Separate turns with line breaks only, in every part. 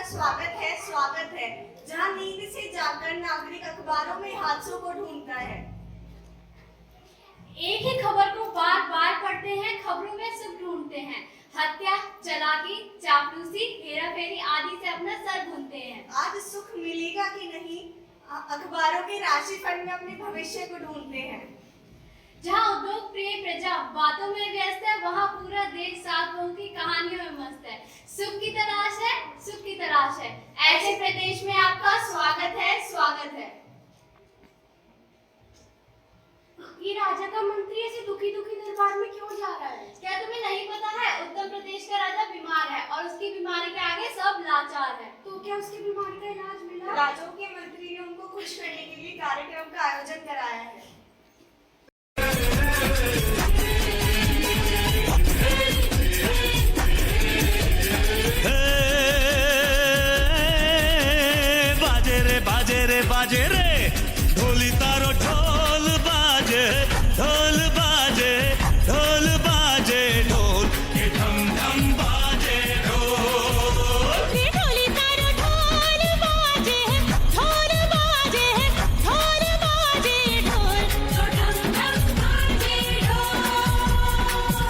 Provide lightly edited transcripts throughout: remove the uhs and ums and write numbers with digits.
स्वागत है, जहां नींद से जागकर नागरिक अखबारों में हादसों को ढूंढता है।
एक ही खबर को बार बार पढ़ते हैं, खबरों में सुख ढूंढते हैं। हत्या, चालाकी, चापलूसी, हेराफेरी आदि से अपना सर भूनते हैं।
आज सुख मिलेगा कि नहीं, अखबारों के राशिफल में अपने भविष्य को ढूंढते हैं।
जहाँ उद्योग प्रिय प्रजा बातों में व्यस्त है, वहाँ पूरा देश सात बहू की कहानियों में मस्त है। सुख की तलाश है, सुख की तलाश है। ऐसे प्रदेश में आपका स्वागत है, स्वागत है। ये राजा का मंत्री ऐसे दुखी दुखी दरबार में क्यों जा रहा है? क्या तुम्हें नहीं पता है? उत्तर प्रदेश का राजा बीमार है और उसकी बीमारी के आगे सब लाचार है। तो क्या उसकी बीमारी का इलाज मिला?
राजाओं के मंत्री ने उनको खुश करने के लिए कार्यक्रम का आयोजन कराया है।
बाजे रे ढोली तारो ढोल बाजे ढोल बाजे ढोल बाजे ढोल के धम धम बाजे ढोल
रे ढोली तारो ढोल बाजे ढोल बाजे ढोल बाजे ढोल धम धम बाजे ढोल।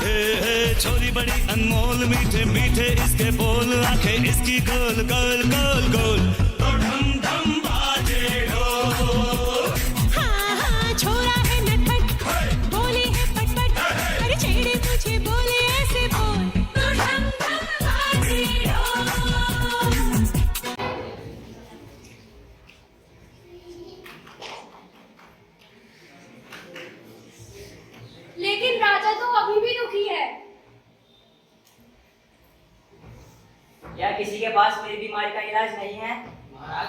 हे छोरी बड़ी अनमोल मीठे मीठे इसके बोल, आंखें इसकी गोल गोल गोल गोल तो धम धम
लेकिन राजा तो अभी भी दुखी है।
क्या किसी के पास मेरी बीमारी का इलाज नहीं है?
महाराज,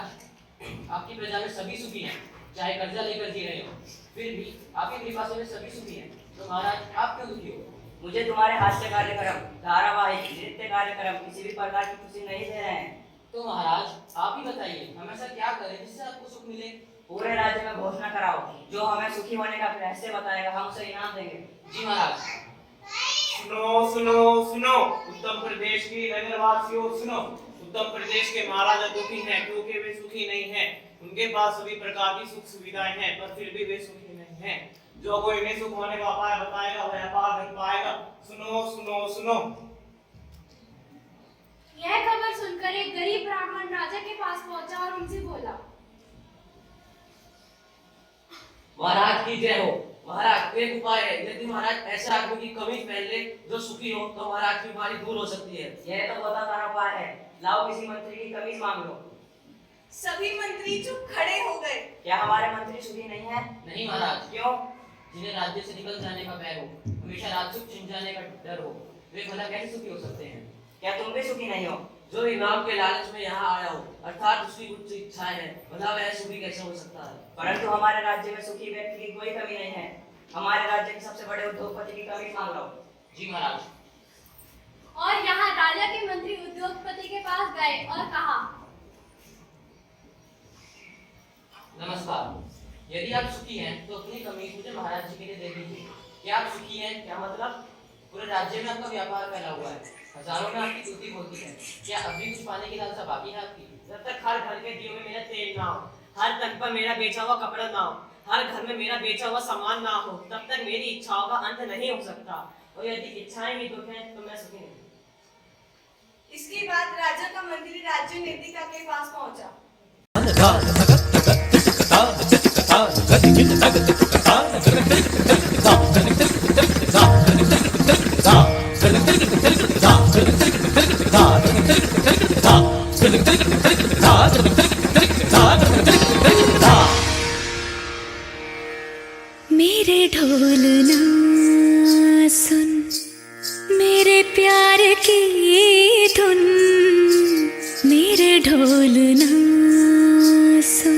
आपकी प्रजा में सभी सुखी हैं, चाहे कर्जा लेकर जी रहे हो, फिर भी आपकी कृपा से सभी सुखी हैं। तो महाराज, आप क्यों दुखी हो?
मुझे तुम्हारे हास्य कार्यक्रम, धारावाहिक, नृत्य कार्यक्रम किसी भी प्रकार की खुशी नहीं दे रहे हैं।
तो महाराज, आप ही बताइए, हम ऐसा क्या करें जिससे आपको सुख मिले?
पूरे राज्य में घोषणा कराओ, जो हमें सुखी होने का रहस्य बताएगा हम उसे इनाम देंगे।
जी महाराज।
सुनो सुनो सुनो, उत्तर प्रदेश की नगरवासियों सुनो। उत्तर प्रदेश के महाराजा दुखी हैं क्योंकि वे सुखी नहीं हैं। उनके पास सभी प्रकार की सुख सुविधाएं हैं, पर फिर भी वे सुखी नहीं हैं। जो कोई इन्हें सुख होने का उपाय बताएगा वह अपार कर पाएगा। सुनो सुनो सुनो।
यह खबर सुनकर एक गरीब ब्राह्मण राजा के पास पहुंचा और उनसे बोला,
महाराज की जय हो। महाराज, एक उपाय है, यदि महाराज ऐसे आदमी की कमीज पहन ले जो सुखी हो तो महाराज की बीमारी दूर हो सकती है।
यह तो बता तारा उपाय है। लाओ किसी मंत्री की कमीज मांग लो।
सभी मंत्री चुप खड़े हो गए।
क्या हमारे मंत्री सुखी नहीं है?
नहीं महाराज।
क्यों?
जिन्हें राज्य से निकल जाने का भय हो, हमेशा राजसुख छिन जाने का डर हो, वे भला कैसे सुखी हो सकते हैं?
क्या तुम भी सुखी नहीं हो?
जो इनाम के लालच में यहाँ आया हो, अर्थात उसकी उच्च इच्छाएं हैं, भला वह सुखी कैसे हो सकता है?
परंतु हमारे राज्य में सुखी व्यक्ति की कोई कमी नहीं है। हमारे राज्य के सबसे बड़े उद्योगपति की कमीज मांग लो।
जी महाराज।
और यहाँ राजा के मंत्री उद्योगपति के पास गए और कहा,
नमस्कार, यदि आप सुखी हैं तो अपनी कमीज मुझे महाराज जी के लिए दे दीजिए। क्या आप सुखी हैं? क्या मतलब? पूरे राज्य में आपका व्यापार फैला हुआ है, हजारों में आपकी ड्यूटी होती है, क्या अभी कुछ पाने की लालसा बाकी है आपकी?
जब तक हर घर के दियों में मेरा तेल ना हो, हर तन पर मेरा बेचा हुआ कपड़ा ना हो, हर घर में मेरा बेचा हुआ सामान ना हो, तब तक मेरी इच्छाओं का अंत नहीं हो सकता। और यदि इच्छाएं ही दुख हैं तो मैं सुखी नहीं।
इसके बाद राजा का मंत्री राज्य नीतिका के पास पहुंचा।
मेरे ढोल ना सुन, मेरे प्यार की धुन, मेरे ढोल ना सुन।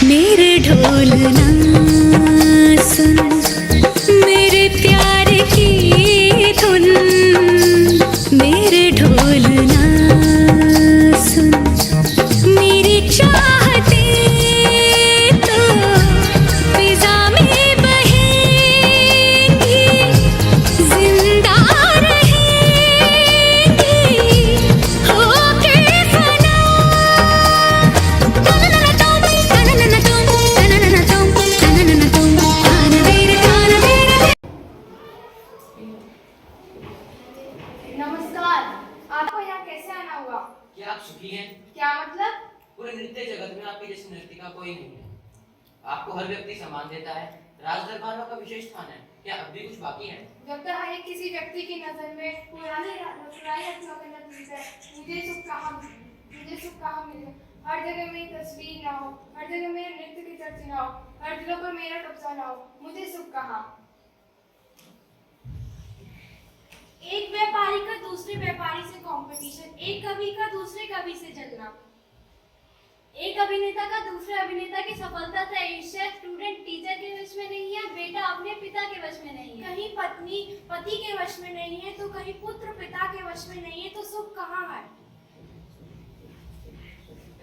मेरे ढोल ना सुन, मेरे प्यार की धुन, मेरे ढोल ना सुन, मेरी चाहते तो फिजा में बहे
नृत्य जगत में आपके जैसे नृत्यिका कोई नहीं है। आपको हर व्यक्ति सम्मान देता है। राज दरबार में आपका विशेष स्थान है। क्या अब भी कुछ बाकी है?
जब तक हर एक किसी व्यक्ति की नजर में पुरानी हत्या का नतीजा है, मुझे सुख कहाँ मिले? हर जगह मेरी तस्वीर ना हो, हर जगह मेरे नृत्य की चर्चा ना हो, हर दिलों पर मेरा कब्जा ना हो, मुझे सुख कहाँ? एक व्यापारी का दूसरे व्यापारी से कंपटीशन, एक कवि का दूसरे कवि से जलना, एक अभिनेता का दूसरे अभिनेता की सफलता से ईर्ष्या। स्टूडेंट टीचर के वश में नहीं है, बेटा अपने पिता के वश में नहीं है। कहीं पत्नी पति के वश में नहीं है, तो कहीं पुत्र पिता के वश में नहीं है, तो सुख कहाँ है?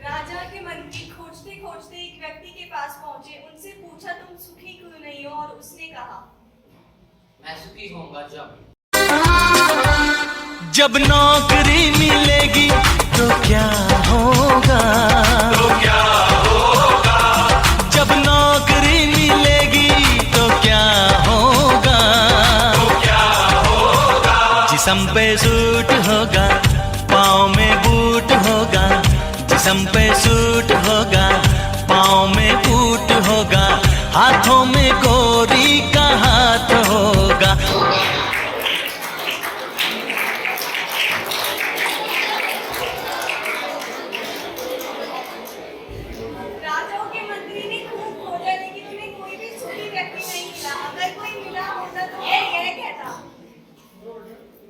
राजा के मंत्री खोजते खोजते एक व्यक्ति के पास पहुंचे, उनसे पूछा तुम सुखी क्यों नहीं हो, और उसने कहा
मैं सुखी होऊंगा
जब नौकरी मिलेगी तो क्या होगा, जब नौकरी मिलेगी तो क्या होगा, जिस्म पे सूट होगा, पाँव में बूट होगा, जिस्म पे सूट होगा, पाँव में बूट होगा, हाथों में गोरी का हाथ होगा।
राजाओं के मंत्री ने खूब खोजा, लेकिन उन्हें कोई भी सुखी व्यक्ति नहीं मिला। अगर कोई मिला होता तो यह कहता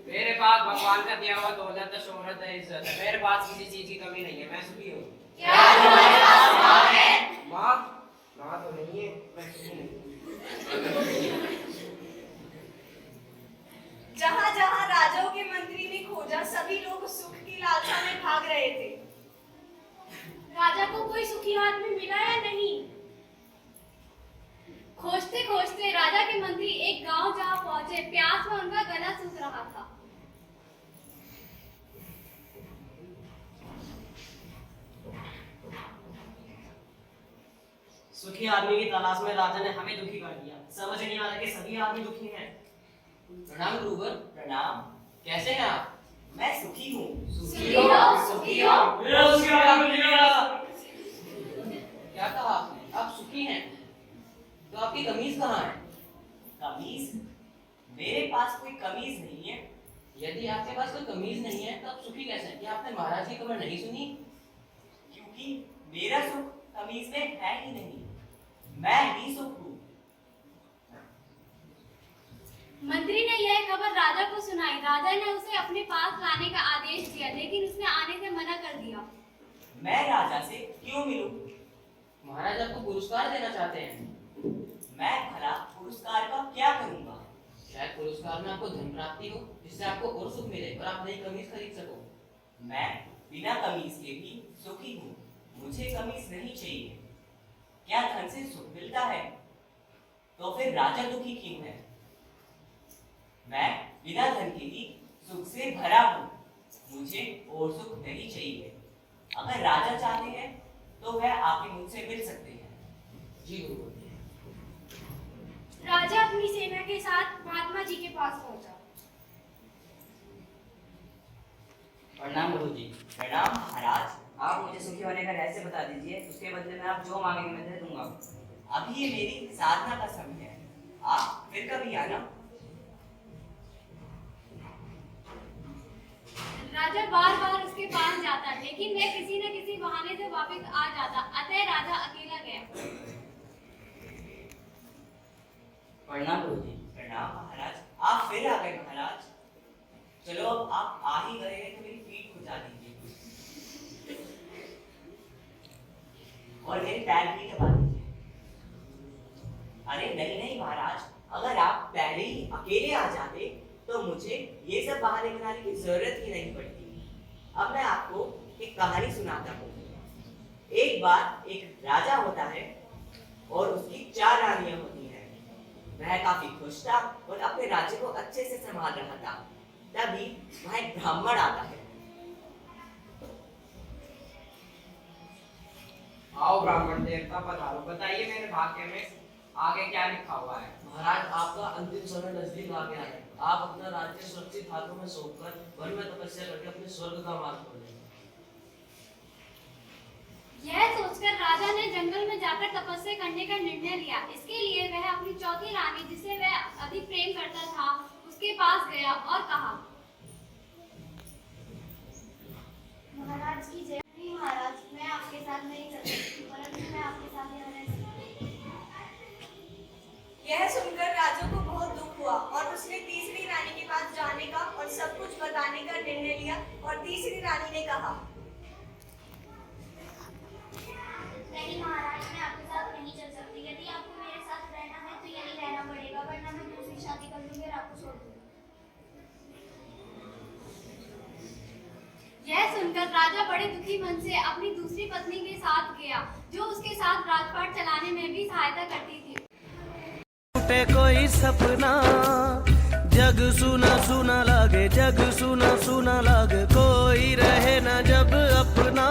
मेरे पास भगवान का दिया हुआ दौलत है, शोहरत है, इज्जत है, मेरे पास किसी चीज की कमी नहीं है, मैं सुखी हूँ।
क्या तुम्हारे पास माँ है?
माँ माँ तो नहीं है, मैं सुखी नहीं हूँ।
जहाँ जहाँ राजाओं के मंत्री ने खोजा, सभी लोग सुख की लालसा में भाग रहे थे।
राजा को कोई सुखी आदमी मिला या नहीं? खोजते खोजते राजा के मंत्री एक गांव जहाँ पहुंचे, प्यास में उनका गला सूख रहा था।
सुखी आदमी की तलाश में राजा ने हमें दुखी कर दिया। समझ नहीं आ रहा कि सभी आदमी दुखी हैं।
प्रणाम गुरुवर।
प्रणाम।
कैसे हैं आप?
मैं सुखी हूँ।
सुखी हो, सुखी हो।
क्या कहा आपने? आप सुखी हैं, तो आपकी कमीज कहाँ है?
कमीज? मेरे पास कोई कमीज नहीं है।
यदि आपके पास कोई कमीज नहीं है तो आप सुखी कैसे हैं? क्या आपने महाराज की खबर नहीं सुनी?
क्योंकि मेरा सुख कमीज में है ही नहीं, मैं ही सुख हूँ।
मंत्री ने यह खबर राजा को सुनाई। राजा ने उसे अपने पास लाने का आदेश दिया, लेकिन उसने आने से मना कर दिया।
मैं राजा से क्यों मिलूं?
महाराज आपको पुरस्कार देना चाहते हैं।
मैं भला पुरस्कार का क्या करूंगा?
शायद पुरस्कार में आपको धन प्राप्ति हो, जिससे आपको और सुख मिले और आप नई कमीज खरीद सको।
मैं बिना कमीज के भी सुखी हूँ, मुझे कमीज नहीं चाहिए। क्या धन से सुख मिलता है? तो फिर राजा दुखी क्यों है? मैं बिना धन के ही सुख से भरा हूँ, मुझे और सुख नहीं चाहिए। अगर राजा चाहते हैं तो वह आके मुझसे मिल सकते हैं।
जी गुरुवर।
राजा अपनी सेना के साथ महात्मा जी के पास पहुंचा।
प्रणाम गुरु जी। प्रणाम महाराज। आप मुझे सुखी होने का रहस्य बता दीजिए, उसके बदले में आप जो मांगेंगे मैं दे दूंगा। अभी ये मेरी साधना का समय है, आप फिर कभी आना।
राजा बार बार उसके पास जाता, लेकिन वह किसी न किसी बहाने से वापस आ जाता। अतः राजा अकेला गया।
प्रणाम गुरु जी। प्रणाम महाराज। आप फिर आ गए महाराज। चलो अब आप आ ही गए हैं तो मेरी पीठ खुजा दीजिए और मेरे पैर भी दबा दीजिए। अरे नहीं नहीं महाराज, अगर आप पहले ही अकेले आ जाते तो मुझे ये सब बहाने बनाने की जरूरत ही नहीं पड़ती। अब मैं आपको एक कहानी सुनाता हूँ। एक बार एक राजा होता है और उसकी 4 रानियां होती हैं। वह काफी खुश था और अपने राज्य को अच्छे से संभाल रहा था। तभी वहाँ एक ब्राह्मण आता है।
आओ ब्राह्मण देवता पधारो, बताइए मेरे भाग्य में आगे क्या लिखा हुआ है?
महाराज, आपका अंतिम समय नजदीक आ गया है। आप अपना राज्य सुरक्षित हाथों में सौंपकर वन में तपस्या करके अपने स्वर्ग का मार्ग खोलें।
यह जाकर तपस्या करने का निर्णय लिया। इसके लिए वह अपनी चौथी रानी, जिसे वह अधिक प्रेम करता था, उसके पास गया और कहा,
महाराज की जय। नहीं महाराज, मैं आपके साथ नहीं चल सकती, परंतु मैं आपके साथ यहाँ रह सकती हूँ। यह सुनकर राजा को बहुत दुख हुआ और उसने तीसरी रानी के पास जाने का और सब कुछ बताने का निर्णय लिया। और तीसरी रानी ने कहा,
नहीं महाराज, मैं आपके साथ नहीं चल सकती। यदि आपको मेरे साथ रहना है तो यही रहना पड़ेगा, वरना मैं दूसरी शादी कर लूंगी और आपको छोड़ दूंगी।
यह सुनकर राजा बड़े दुखी मन से अपनी दूसरी पत्नी के साथ गया, जो उसके साथ राजपाट चलाने में भी सहायता करती थी।
टूटे कोई सपना, जग सुना सुना लागे, जग सुना सुना लागे, कोई रहे ना जब अपना।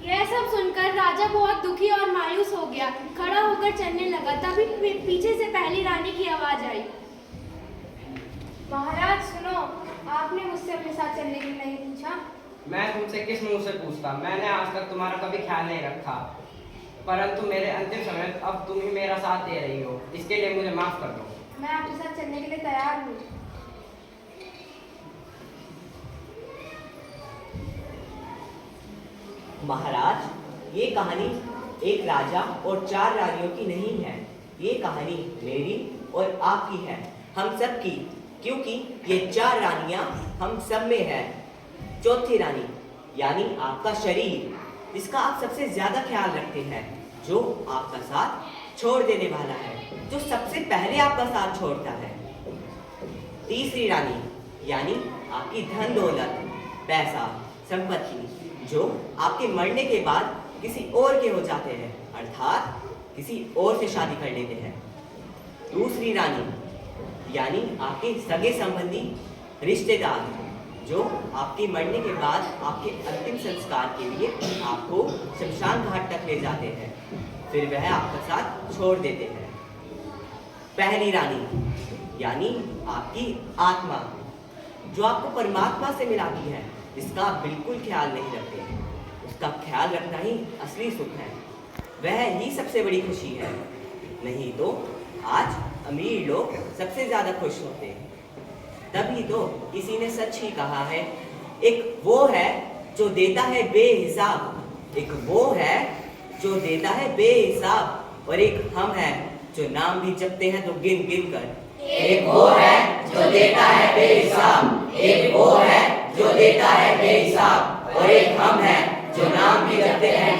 यह सब सुनकर राजा बहुत दुखी और मायूस हो गया। खड़ा होकर चलने लगा, तभी पीछे से पहली रानी की आवाज आई, महाराज सुनो, आपने मुझसे अपने साथ चलने के लिए नहीं पूछा।
मैं तुमसे किस मुंह से पूछता? मैंने आज तक तुम्हारा कभी ख्याल नहीं रखा, परंतु मेरे अंतिम समय अब तुम ही मेरा साथ दे रही हो, इसके लिए मुझे माफ कर दो।
मैं आपके साथ चलने के लिए तैयार हूँ।
महाराज, ये कहानी एक राजा और 4 रानियों की नहीं है। ये कहानी मेरी और आपकी है, हम सब की, क्योंकि ये 4 रानियां हम सब में है। चौथी रानी यानी आपका शरीर, जिसका आप सबसे ज्यादा ख्याल रखते हैं, जो आपका साथ छोड़ देने वाला है, जो सबसे पहले आपका साथ छोड़ता है। तीसरी रानी यानी आपकी धन दौलत, पैसा, संपत्ति, जो आपके मरने के बाद किसी और के हो जाते हैं, अर्थात किसी और से शादी कर लेते हैं। दूसरी रानी यानी आपके सगे संबंधी, रिश्तेदार, जो आपके मरने के बाद आपके अंतिम संस्कार के लिए आपको शमशान घाट तक ले जाते हैं, फिर वह आपका साथ छोड़ देते हैं। पहली रानी यानी आपकी आत्मा, जो आपको परमात्मा से मिलाती है, जिसका आप बिल्कुल ख्याल नहीं रखते। उसका ख्याल रखना ही असली सुख है, वह ही सबसे बड़ी खुशी है। नहीं तो आज अमीर लोग सबसे ज्यादा खुश होते हैं। तभी तो किसी ने सच ही कहा है, एक वो है जो देता है बेहिसाब, एक वो है जो देता है बेहिसाब, और एक हम हैं जो नाम भी जपते हैं तो गिन गिन कर। एक वो है जो देता है बेहिसाब, एक वो है जो देता है बेहिसाब, और एक हम हैं जो नाम भी जपते हैं